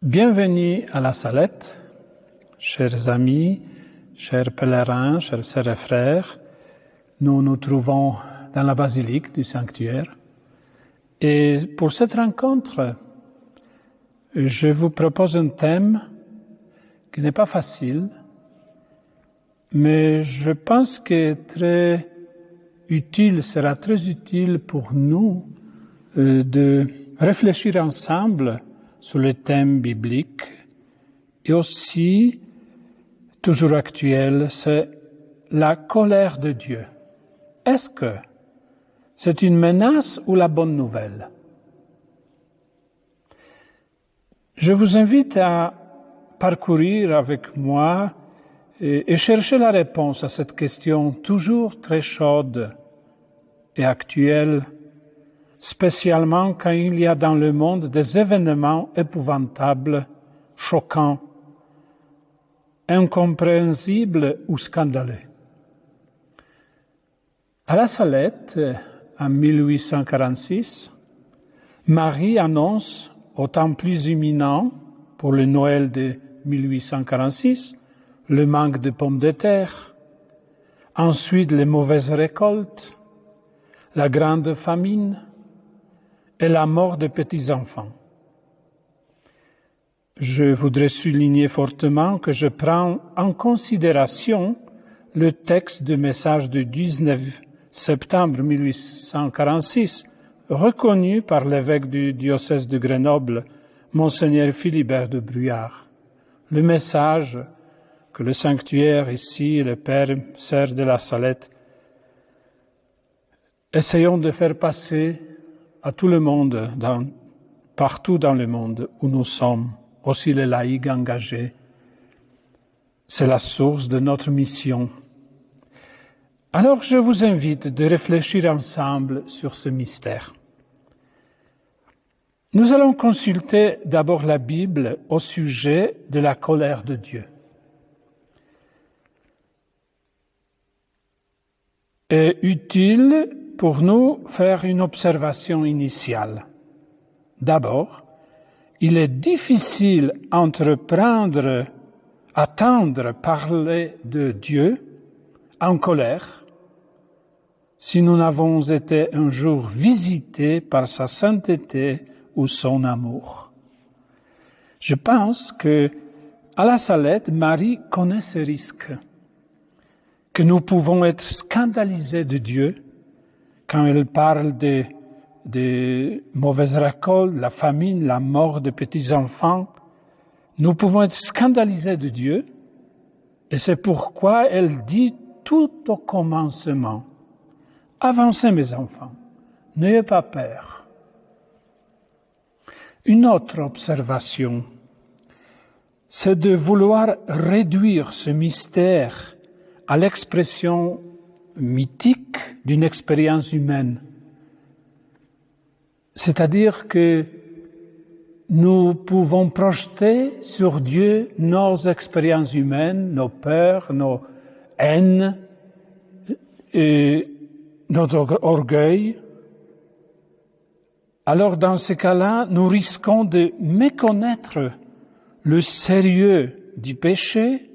Bienvenue à la Salette, chers amis, chers pèlerins, chers sœurs et frères. Nous nous trouvons dans la basilique du sanctuaire. Et pour cette rencontre, je vous propose un thème qui n'est pas facile, mais je pense que sera très utile pour nous de réfléchir ensemble sur les thèmes bibliques et aussi, toujours actuel, c'est la colère de Dieu. Est-ce que c'est une menace ou la bonne nouvelle? Je vous invite à parcourir avec moi et chercher la réponse à cette question toujours très chaude et actuelle, spécialement quand il y a dans le monde des événements épouvantables, choquants, incompréhensibles ou scandaleux. À la Salette, en 1846, Marie annonce au temps plus imminent, pour le Noël de 1846, le manque de pommes de terre, ensuite les mauvaises récoltes, la grande famine et la mort des petits-enfants. Je voudrais souligner fortement que je prends en considération le texte du message du 19 septembre 1846, reconnu par l'évêque du diocèse de Grenoble, Monseigneur Philibert de Bruyères. Le message que le sanctuaire ici, le Père et Sœurs de la Salette, essayons de faire passer à tout le monde, partout dans le monde où nous sommes, aussi les laïcs engagés. C'est la source de notre mission. Alors je vous invite de réfléchir ensemble sur ce mystère. Nous allons consulter d'abord la Bible au sujet de la colère de Dieu. Est utile pour nous faire une observation initiale. D'abord, il est difficile d'entendre parler de Dieu en colère si nous n'avons été un jour visités par sa sainteté ou son amour. Je pense que à la Salette, Marie connaît ce risque, que nous pouvons être scandalisés de Dieu quand elle parle des mauvaises récoltes, la famine, la mort des petits-enfants. Nous pouvons être scandalisés de Dieu, et c'est pourquoi elle dit tout au commencement: « Avancez mes enfants, n'ayez pas peur. » Une autre observation, c'est de vouloir réduire ce mystère à l'expression mythique d'une expérience humaine. C'est-à-dire que nous pouvons projeter sur Dieu nos expériences humaines, nos peurs, nos haines, et notre orgueil. Alors dans ce cas-là, nous risquons de méconnaître le sérieux du péché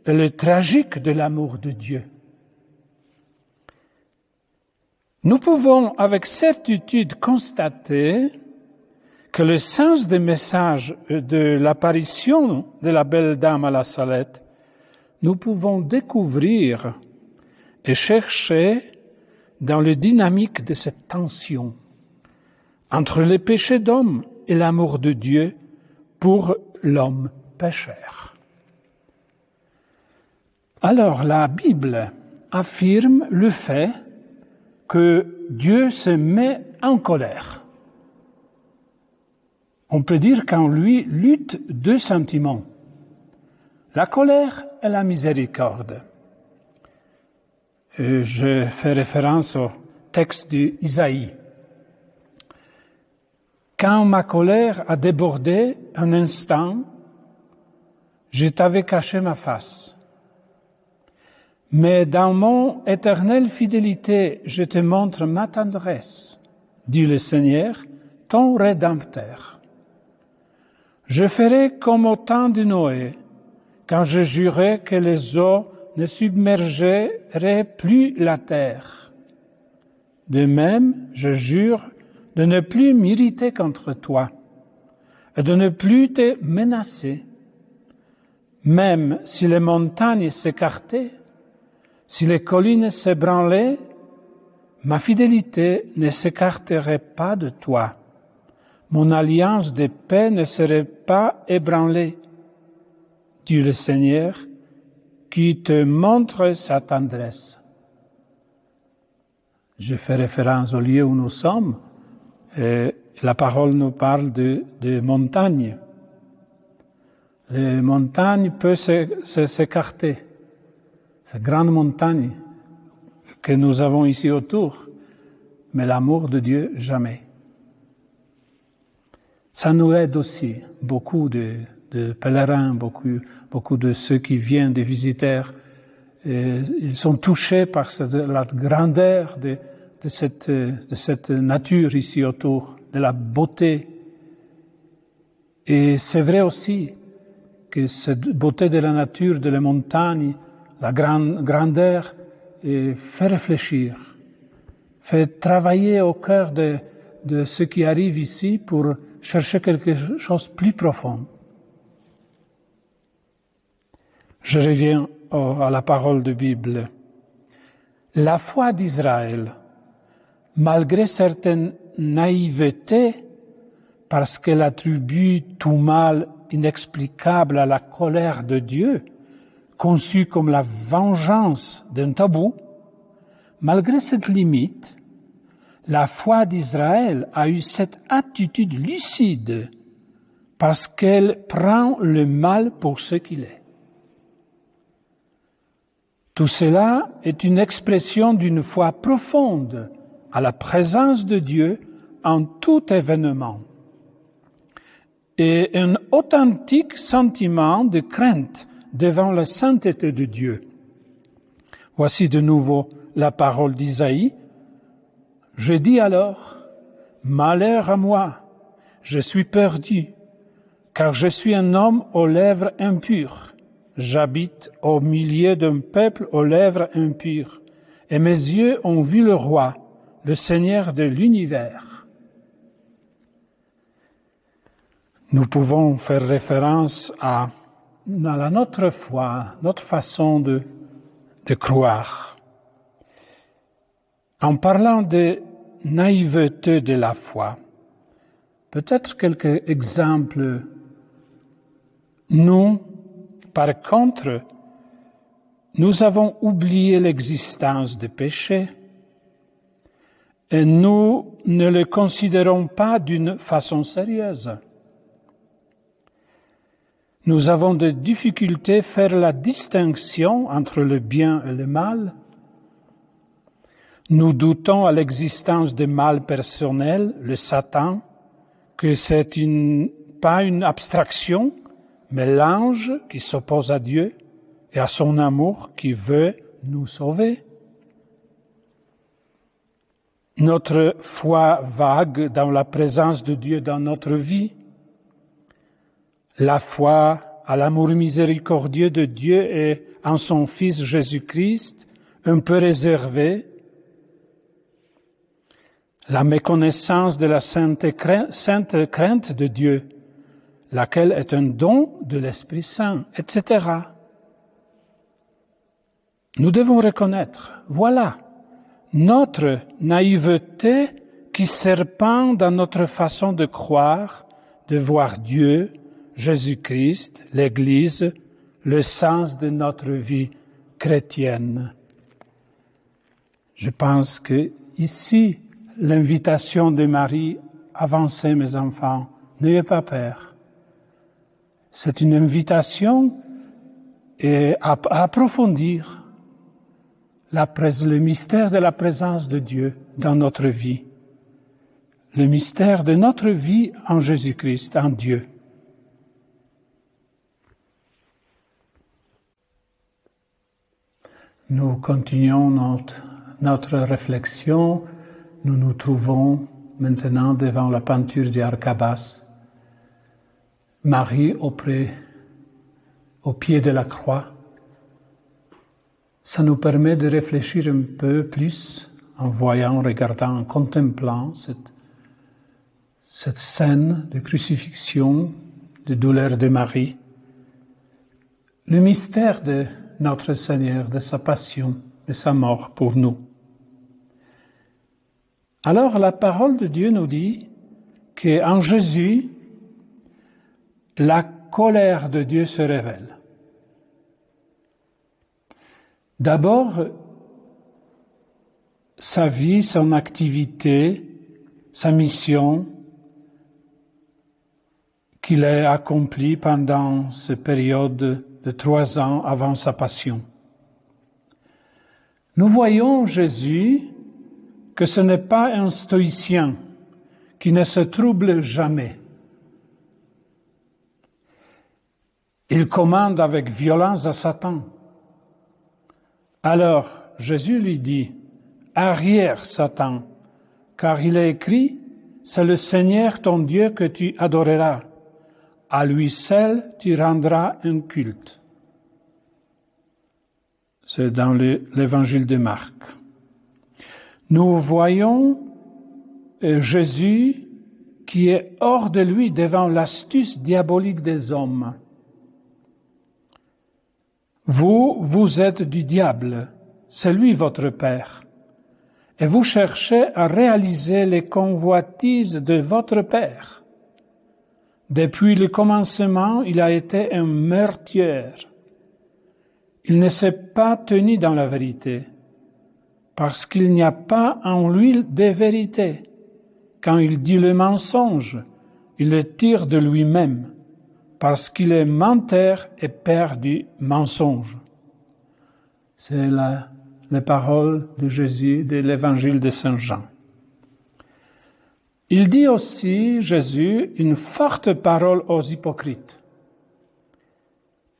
et le tragique de l'amour de Dieu. Nous pouvons avec certitude constater que le sens des messages de l'apparition de la belle dame à la Salette, nous pouvons découvrir et chercher dans la dynamique de cette tension entre le péché d'homme et l'amour de Dieu pour l'homme pécheur. Alors la Bible affirme le fait que Dieu se met en colère. On peut dire qu'en lui luttent deux sentiments, la colère et la miséricorde. Je fais référence au texte d'Isaïe. Quand ma colère a débordé un instant, je t'avais caché ma face. Mais dans mon éternelle fidélité, je te montre ma tendresse, dit le Seigneur, ton Rédempteur. Je ferai comme au temps de Noé, quand je jurai que les eaux ne submergeraient plus la terre. De même, je jure de ne plus m'irriter contre toi et de ne plus te menacer. Même si les montagnes s'écartaient, si les collines s'ébranlaient, ma fidélité ne s'écarterait pas de toi. Mon alliance de paix ne serait pas ébranlée, dit le Seigneur, qui te montre sa tendresse. Je fais référence au lieu où nous sommes. Et la parole nous parle de montagnes. Les montagnes peuvent s'écarter. Ces grandes montagnes que nous avons ici autour, mais l'amour de Dieu, jamais. Ça nous aide aussi, beaucoup de pèlerins, beaucoup de ceux qui viennent, des visiteurs, ils sont touchés par la grandeur de cette nature ici autour, de la beauté. Et c'est vrai aussi que cette beauté de la nature, de la montagne, la grandeur, fait réfléchir, fait travailler au cœur de ceux qui arrivent ici pour chercher quelque chose de plus profond. Je reviens à la parole de Bible. La foi d'Israël, malgré certaines naïvetés, parce qu'elle attribue tout mal inexplicable à la colère de Dieu, conçue comme la vengeance d'un tabou, malgré cette limite, la foi d'Israël a eu cette attitude lucide parce qu'elle prend le mal pour ce qu'il est. Tout cela est une expression d'une foi profonde à la présence de Dieu en tout événement et un authentique sentiment de crainte devant la sainteté de Dieu. Voici de nouveau la parole d'Isaïe. Je dis alors, malheur à moi, je suis perdu, car je suis un homme aux lèvres impures. J'habite au milieu d'un peuple aux lèvres impures, et mes yeux ont vu le roi, le Seigneur de l'univers. Nous pouvons faire référence à notre foi, notre façon de croire. En parlant de naïveté de la foi, peut-être quelques exemples. Nous, par contre, nous avons oublié l'existence des péchés et nous ne le considérons pas d'une façon sérieuse. Nous avons des difficultés à faire la distinction entre le bien et le mal. Nous doutons à l'existence du mal personnel, le Satan, que c'est pas une abstraction, mais l'ange qui s'oppose à Dieu et à son amour qui veut nous sauver. Notre foi vague dans la présence de Dieu dans notre vie. La foi à l'amour miséricordieux de Dieu et en son Fils Jésus-Christ, un peu réservée. La méconnaissance de la sainte crainte de Dieu, laquelle est un don de l'Esprit Saint, etc. Nous devons reconnaître, voilà, notre naïveté qui serpente dans notre façon de croire, de voir Dieu, Jésus-Christ, l'Église, le sens de notre vie chrétienne. Je pense que ici, l'invitation de Marie, avancez mes enfants, n'ayez pas peur. C'est une invitation à approfondir le mystère de la présence de Dieu dans notre vie, le mystère de notre vie en Jésus-Christ, en Dieu. Nous continuons notre réflexion. Nous nous trouvons maintenant devant la peinture d'Arcabas. Marie au pied de la croix, ça nous permet de réfléchir un peu plus en voyant, en regardant, en contemplant cette scène de crucifixion, de douleur de Marie, le mystère de notre Seigneur, de sa passion, de sa mort pour nous. Alors la parole de Dieu nous dit qu'en Jésus, la colère de Dieu se révèle. D'abord, sa vie, son activité, sa mission qu'il a accomplie pendant cette période de 3 ans avant sa passion. Nous voyons Jésus que ce n'est pas un stoïcien qui ne se trouble jamais. Il commande avec violence à Satan. Alors Jésus lui dit, « Arrière, Satan, car il est écrit, c'est le Seigneur ton Dieu que tu adoreras. À lui seul tu rendras un culte. » C'est dans l'évangile de Marc. Nous voyons Jésus qui est hors de lui devant l'astuce diabolique des hommes. Vous êtes du diable, c'est lui votre père, et vous cherchez à réaliser les convoitises de votre père. Depuis le commencement, il a été un meurtrier. Il ne s'est pas tenu dans la vérité, parce qu'il n'y a pas en lui de vérité. Quand il dit le mensonge, il le tire de lui-même, parce qu'il est menteur et père du mensonge. C'est les paroles de Jésus de l'évangile de Saint Jean. Il dit aussi, Jésus, une forte parole aux hypocrites.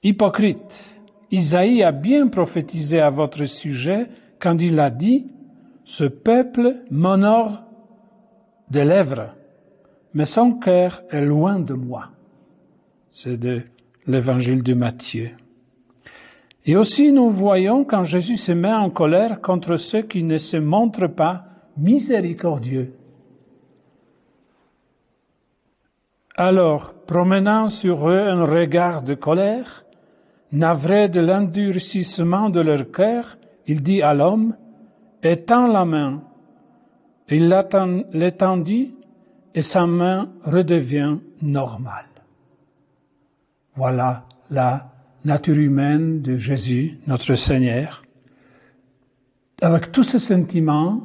Hypocrite, Isaïe a bien prophétisé à votre sujet quand il a dit « Ce peuple m'honore de lèvres, mais son cœur est loin de moi. » C'est de l'évangile de Matthieu. Et aussi nous voyons quand Jésus se met en colère contre ceux qui ne se montrent pas miséricordieux. Alors, promenant sur eux un regard de colère, navré de l'endurcissement de leur cœur, il dit à l'homme, « Étends la main. » Il l'étendit et sa main redevient normale. Voilà la nature humaine de Jésus, notre Seigneur, avec tous ces sentiments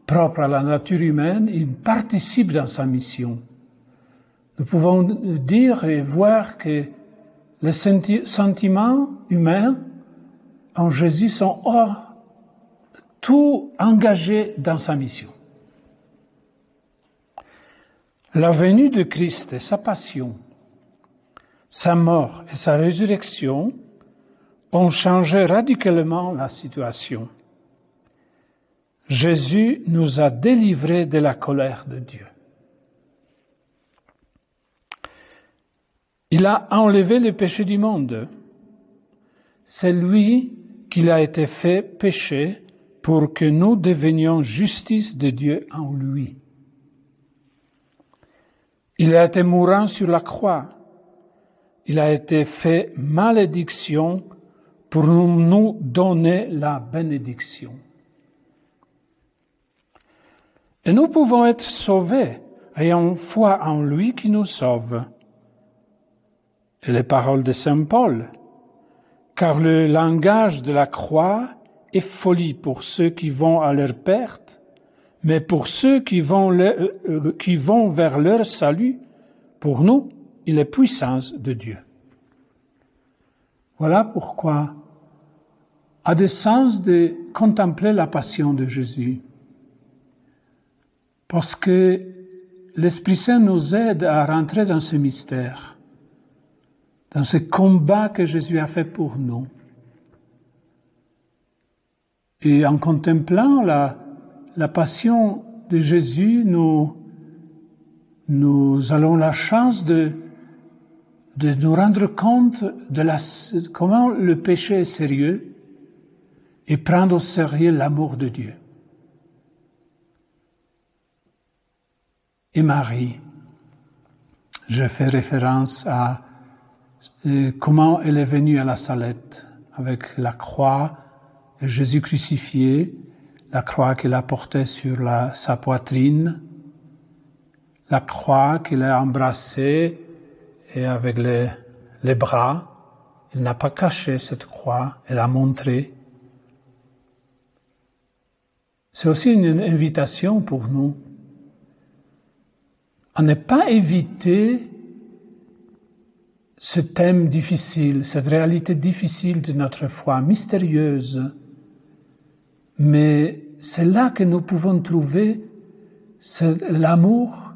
propres à la nature humaine, il participe dans sa mission. Nous pouvons dire et voir que les sentiments humains en Jésus sont tout engagés dans sa mission. La venue de Christ et sa passion, sa mort et sa résurrection ont changé radicalement la situation. Jésus nous a délivrés de la colère de Dieu. Il a enlevé le péché du monde. C'est lui qui a été fait péché pour que nous devenions justice de Dieu en lui. Il a été mourant sur la croix. Il a été fait malédiction pour nous donner la bénédiction. Et nous pouvons être sauvés ayant foi en lui qui nous sauve. Et les paroles de Saint Paul, car le langage de la croix est folie pour ceux qui vont à leur perte, mais pour ceux qui vont vers leur salut, pour nous, il est puissance de Dieu. Voilà pourquoi a de sens de contempler la passion de Jésus. Parce que l'Esprit Saint nous aide à rentrer dans ce mystère, dans ce combat que Jésus a fait pour nous. Et en contemplant la passion de Jésus, nous avons la chance de de nous rendre compte de comment le péché est sérieux et prendre au sérieux l'amour de Dieu. Et Marie, je fais référence à comment elle est venue à la Salette avec la croix de Jésus crucifié, la croix qu'elle a portée sur sa poitrine, la croix qu'elle a embrassée et avec les bras. Elle n'a pas caché cette croix, elle a montré. C'est aussi une invitation pour nous à ne pas éviter ce thème difficile, cette réalité difficile de notre foi, mystérieuse. Mais c'est là que nous pouvons trouver l'amour,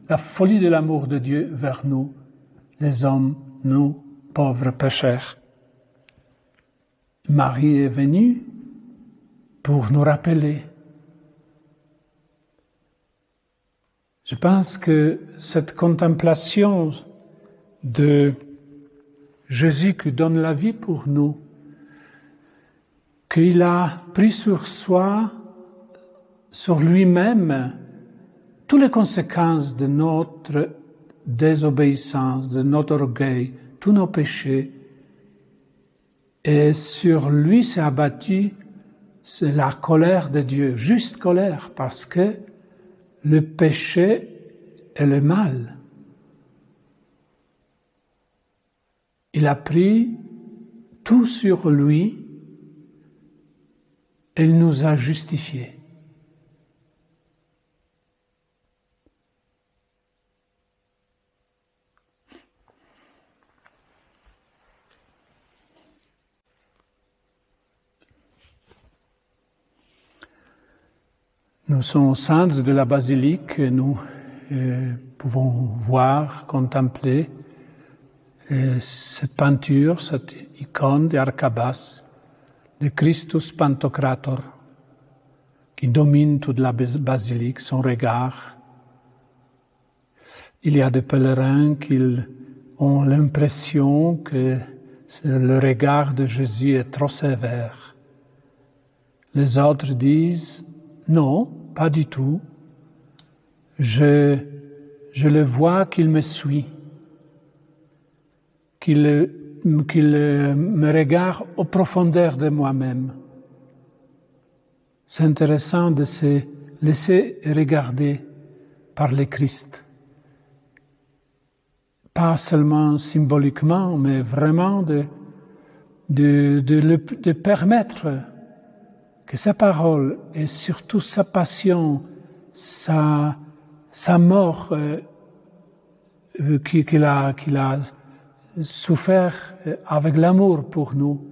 la folie de l'amour de Dieu vers nous, les hommes, nous, pauvres pécheurs. Marie est venue pour nous rappeler. Je pense que cette contemplation de Jésus qui donne la vie pour nous, qu'il a pris sur lui-même, toutes les conséquences de notre désobéissance, de notre orgueil, tous nos péchés, et sur lui s'est abattue la colère de Dieu, juste colère, parce que le péché est le mal. Il a pris tout sur lui et il nous a justifiés. Nous sommes au centre de la basilique et nous pouvons voir, contempler cette peinture, cette icône d'Arcabas, de Christus Pantocrator, qui domine toute la basilique, son regard. Il y a des pèlerins qui ont l'impression que le regard de Jésus est trop sévère. Les autres disent non, pas du tout. Je le vois qu'il me suit, qu'il me regarde aux profondeurs de moi-même. C'est intéressant de se laisser regarder par le Christ. Pas seulement symboliquement, mais vraiment de permettre que sa parole et surtout sa passion, sa mort qu'il a souffert avec l'amour pour nous,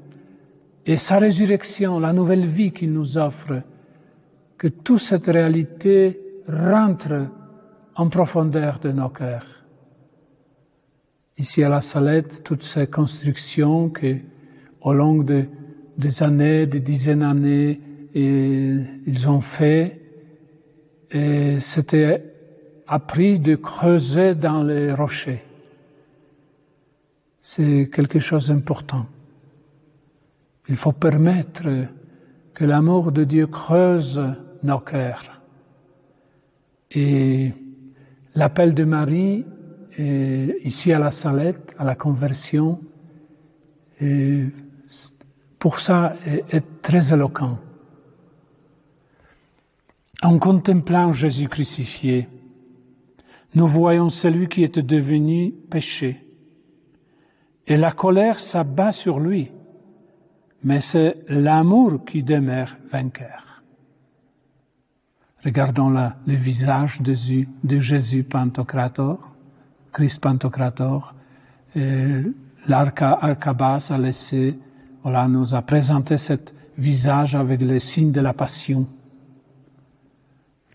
et sa résurrection, la nouvelle vie qu'il nous offre, que toute cette réalité rentre en profondeur de nos cœurs. Ici à la Salette, toutes ces constructions que, au long des années, des dizaines d'années, ils ont fait, et c'était appris de creuser dans les rochers. C'est quelque chose d'important. Il faut permettre que l'amour de Dieu creuse nos cœurs. Et l'appel de Marie, ici à la Salette, à la conversion, pour ça est très éloquent. En contemplant Jésus crucifié, nous voyons celui qui était devenu péché. Et la colère s'abat sur lui, mais c'est l'amour qui demeure vainqueur. Regardons le visage de Jésus Pantocrator, Christ Pantocrator. L'Arcabas a laissé, nous a présenté ce visage avec les signes de la passion.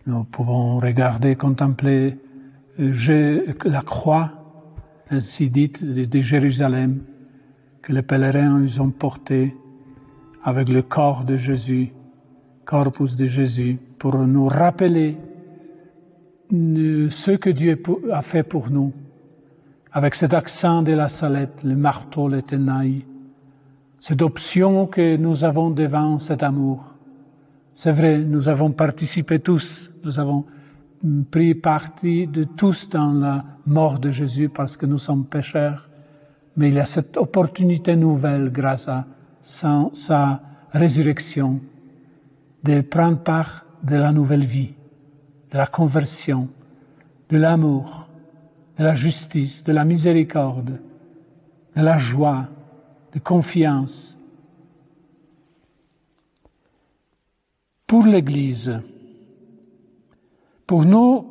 Nous pouvons regarder, contempler la croix, ainsi dite, de Jérusalem, que les pèlerins ils ont porté avec le corps de Jésus, corpus de Jésus, pour nous rappeler ce que Dieu a fait pour nous, avec cet accent de la Salette, le marteau, le tenaille, cette option que nous avons devant cet amour. C'est vrai, nous avons participé tous, nous avons pris partie de tous dans la mort de Jésus parce que nous sommes pécheurs, mais il y a cette opportunité nouvelle grâce à sa résurrection de prendre part de la nouvelle vie, de la conversion, de l'amour, de la justice, de la miséricorde, de la joie, de confiance. Pour l'Église, pour nous,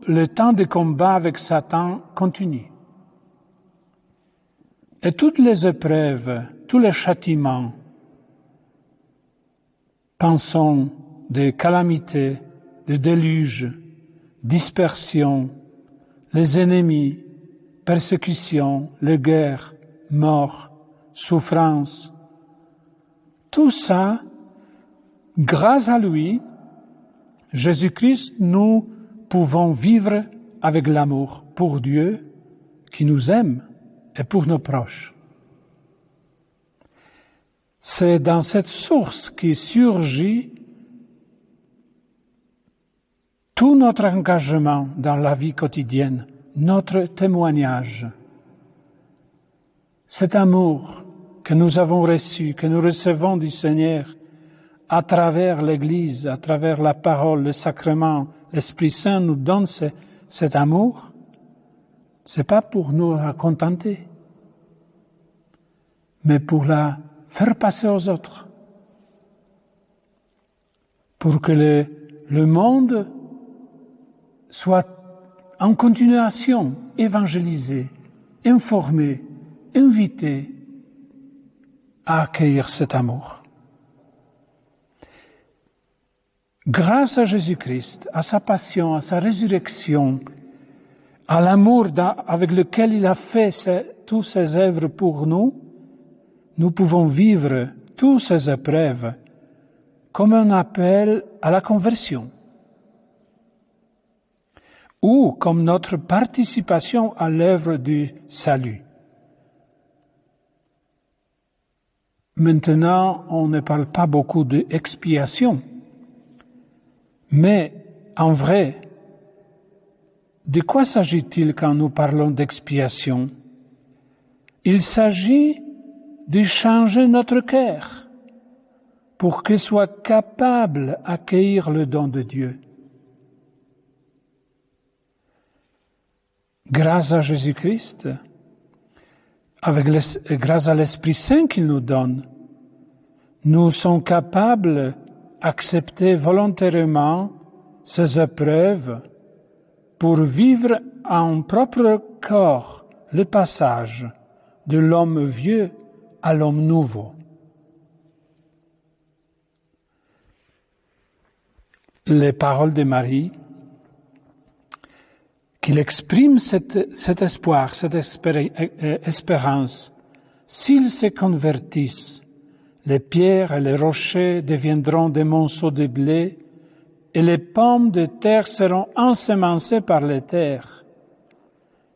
le temps de combat avec Satan continue. Et toutes les épreuves, tous les châtiments, pensons des calamités, des déluges, dispersion, les ennemis, persécutions, les guerres, morts, souffrances, tout ça, grâce à lui, Jésus-Christ, nous pouvons vivre avec l'amour pour Dieu qui nous aime et pour nos proches. C'est dans cette source qui surgit tout notre engagement dans la vie quotidienne, notre témoignage. Cet amour que nous avons reçu, que nous recevons du Seigneur à travers l'Église, à travers la parole, le sacrement, l'Esprit Saint nous donne cet amour, c'est pas pour nous contenter, mais pour la faire passer aux autres, pour que le monde soit en continuation évangélisé, informé, invité à accueillir cet amour. Grâce à Jésus-Christ, à sa passion, à sa résurrection, à l'amour avec lequel il a fait toutes ses œuvres pour nous, nous pouvons vivre toutes ces épreuves comme un appel à la conversion ou comme notre participation à l'œuvre du salut. Maintenant, on ne parle pas beaucoup d'expiation, mais en vrai, de quoi s'agit-il quand nous parlons d'expiation? Il s'agit de changer notre cœur pour qu'il soit capable d'accueillir le don de Dieu. Grâce à Jésus-Christ, grâce à l'Esprit Saint qu'il nous donne, nous sommes capables d'accepter volontairement ces épreuves pour vivre en propre corps le passage de l'homme vieux à l'homme nouveau. Les paroles de Marie, qu'il exprime cet espoir, cette espérance. S'ils se convertissent, les pierres et les rochers deviendront des monceaux de blé, et les pommes de terre seront ensemencées par les terres.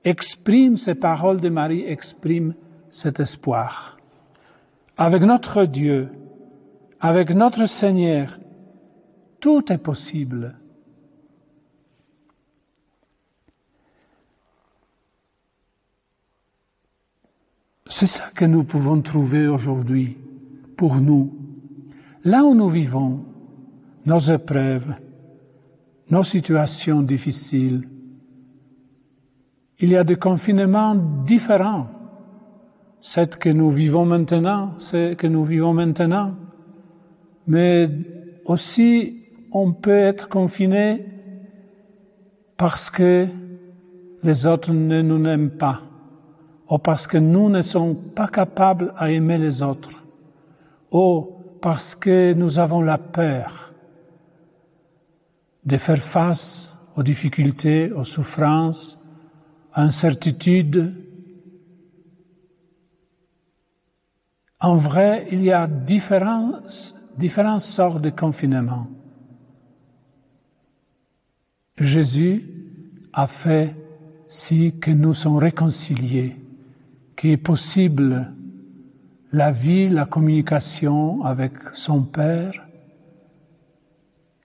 Ces paroles de Marie expriment cet espoir. Avec notre Dieu, avec notre Seigneur, tout est possible. C'est ça que nous pouvons trouver aujourd'hui pour nous. Là où nous vivons, nos épreuves, nos situations difficiles, il y a des confinements différents. Ce que nous vivons maintenant, mais aussi on peut être confiné parce que les autres ne nous aiment pas, ou parce que nous ne sommes pas capables à aimer les autres, ou parce que nous avons la peur de faire face aux difficultés, aux souffrances, à l'incertitude. En vrai, il y a différentes sortes de confinement. Jésus a fait si que nous sommes réconciliés, qu'il est possible la vie, la communication avec son Père,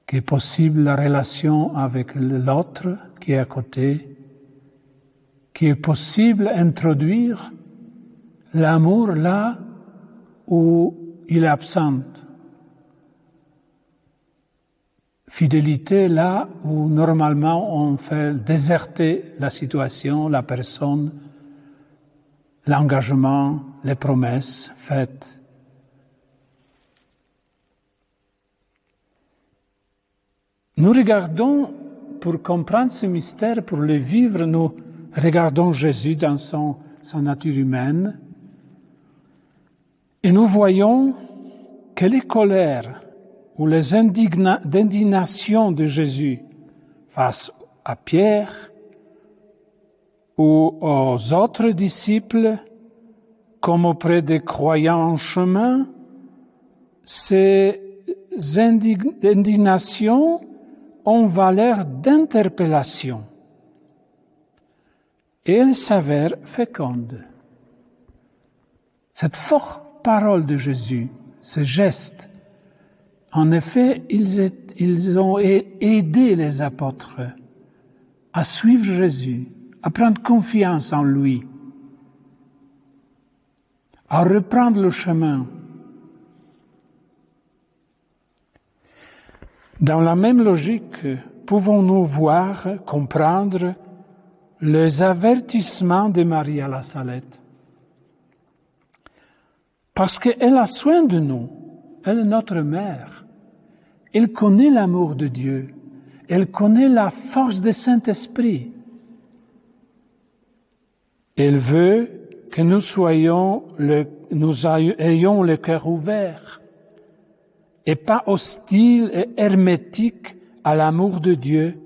qu'il est possible la relation avec l'autre qui est à côté, qu'il est possible d'introduire l'amour là où il est absent. Fidélité là où normalement on fait déserter la situation, la personne, l'engagement, les promesses faites. Nous regardons, pour comprendre ce mystère, pour le vivre, nous regardons Jésus dans sa nature humaine et nous voyons que les colères ou les indignations de Jésus face à Pierre ou aux autres disciples, comme auprès des croyants en chemin, ces indignations ont valeur d'interpellation et elles s'avèrent fécondes. Cette forte parole de Jésus, ce geste, en effet, ils ont aidé les apôtres à suivre Jésus, à prendre confiance en lui, à reprendre le chemin. Dans la même logique, pouvons-nous voir, comprendre les avertissements de Marie à la Salette. Parce qu'elle a soin de nous, elle est notre mère. Elle connaît l'amour de Dieu, elle connaît la force du Saint-Esprit. Elle veut que nous ayons le cœur ouvert et pas hostile et hermétique à l'amour de Dieu,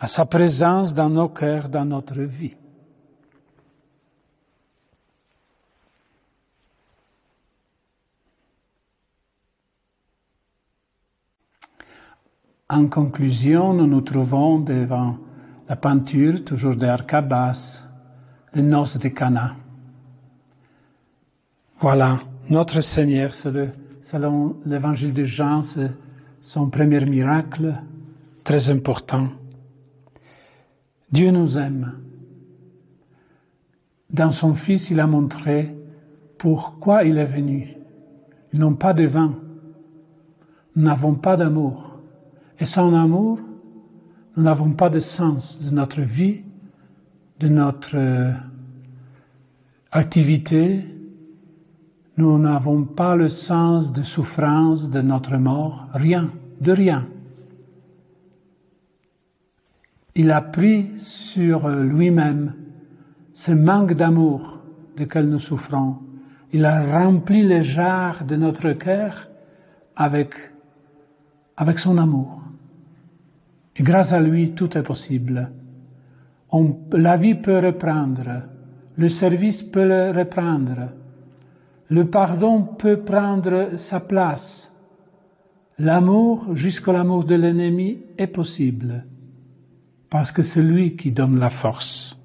à sa présence dans nos cœurs, dans notre vie. En conclusion, nous nous trouvons devant la peinture, toujours d'Arcabas, les noces de Cana. Voilà, notre Seigneur, selon l'évangile de Jean, c'est son premier miracle, très important. Dieu nous aime. Dans son Fils, il a montré pourquoi il est venu. Ils n'ont pas de vin. Nous n'avons pas d'amour. Et sans amour, nous n'avons pas de sens de notre vie, de notre activité. Nous n'avons pas le sens de souffrance de notre mort, rien, de rien. Il a pris sur lui-même ce manque d'amour duquel nous souffrons. Il a rempli les jarres de notre cœur avec son amour. Et grâce à lui, tout est possible. La vie peut reprendre, le service peut le reprendre, le pardon peut prendre sa place. L'amour, jusqu'à l'amour de l'ennemi, est possible, parce que c'est lui qui donne la force.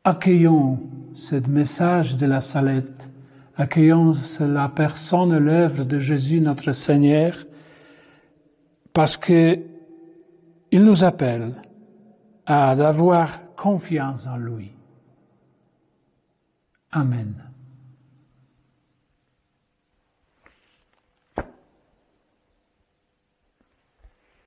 Accueillons ce message de la Salette, accueillons la personne, l'œuvre de Jésus, notre Seigneur, parce que il nous appelle à avoir confiance en lui. Amen.